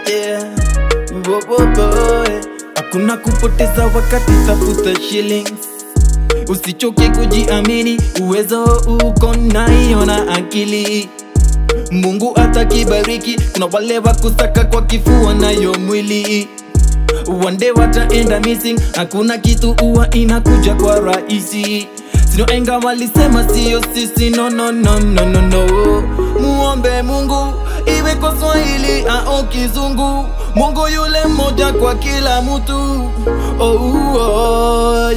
yeah. Hakuna kupoteza wakati, tafuta shillings. Usichoke kujiamini, uwezo uko nayo na akili. Mungu atakibariki, kuna wale wakusaka kwa kifua nayo mwili. One day wataenda missing, hakuna kitu uwa inakuja kwa rahisi. Sino enga walisema siyo sisi, no no no no no no. Muombe Mungu, iwe kwa Swahili au Kizungu. Mungu yule mmoja kwa kila mtu.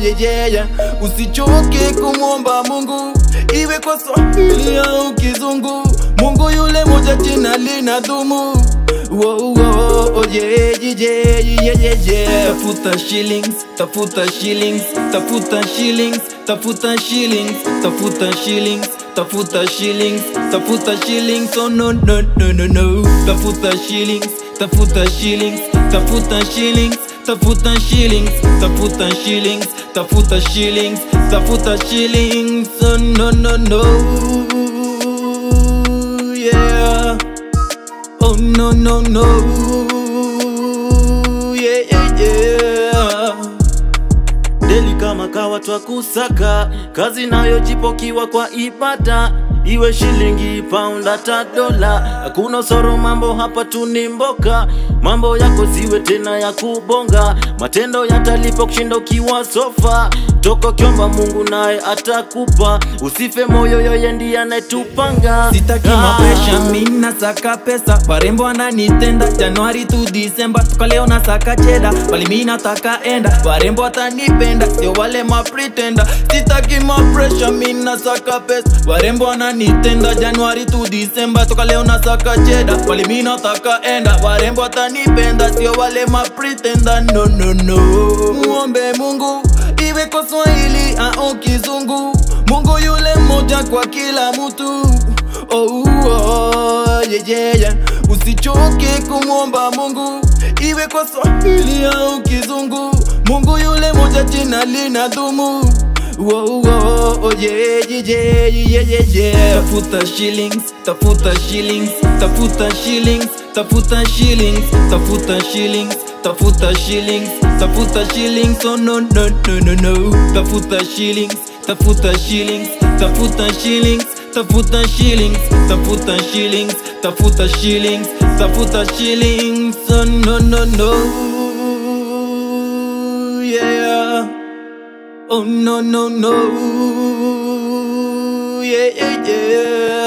Yeah yeah yeah. Usichoke kumuomba Mungu, iwe kwa Swahili au Kizungu. Mungu yule mmoja, jina linadumu. Yeah yeah yeah yeah yeah. Tafuta shillings, tafuta shillings, tafuta shillings, tafuta shillings, tafuta shillings, tafuta shillings, tafuta shillings. Oh no no no no no. Tafuta shillings, tafuta shillings, tafuta shillings, tafuta shillings, tafuta shillings, tafuta shillings, tafuta shillings. Oh no no no. Yeah. Oh no no no. Yeah yeah yeah. Deli kama kawa twa kusaka, kazi nayo jipokiwa kwa ibada. Iwe shilingi, pound hata dola, hakuna soro, mambo hapa tunimboka. Mambo yako siwe tena ya kubonga, matendo yatalipa kushinda ukiwa sofa. Toko kiomba Mungu naye atakupa, usife moyo, yoye ndiye anayetupanga. Sitaki mapresha, mina saka pesa. Warembo wananitenda, Januari to December. Toka leo na saka cheda, bali mina taka enda. Warembo watanipenda, sio wale mapretenda. Sitaki mapresha, mina saka pesa. Warembo wananitenda, Januari to December. Toka leo na saka cheda, bali mina taka enda. Warembo watanipenda, sio wale mapretenda. No no no. Muombe Mungu, iwe kwa Swahili au Kizungu. Mungu yule mmoja kwa kila mtu. Yeah yeah yeah. Usichoke kumuomba Mungu, iwe kwa Swahili au Kizungu. Mungu yule mmoja, jina linadumu. Yeah yeah yeah yeah yeah. Tafuta shillings, tafuta shillings, tafuta shillings, tafuta shillings, tafuta shillings, tafuta shillings, tafuta shillings. Oh no no no no no. Tafuta shillings, tafuta shillings, tafuta shillings, tafuta shillings, tafuta shillings, tafuta shillings, tafuta shillings. Oh no no no. Yeah. Oh no no no. Yeah yeah yeah.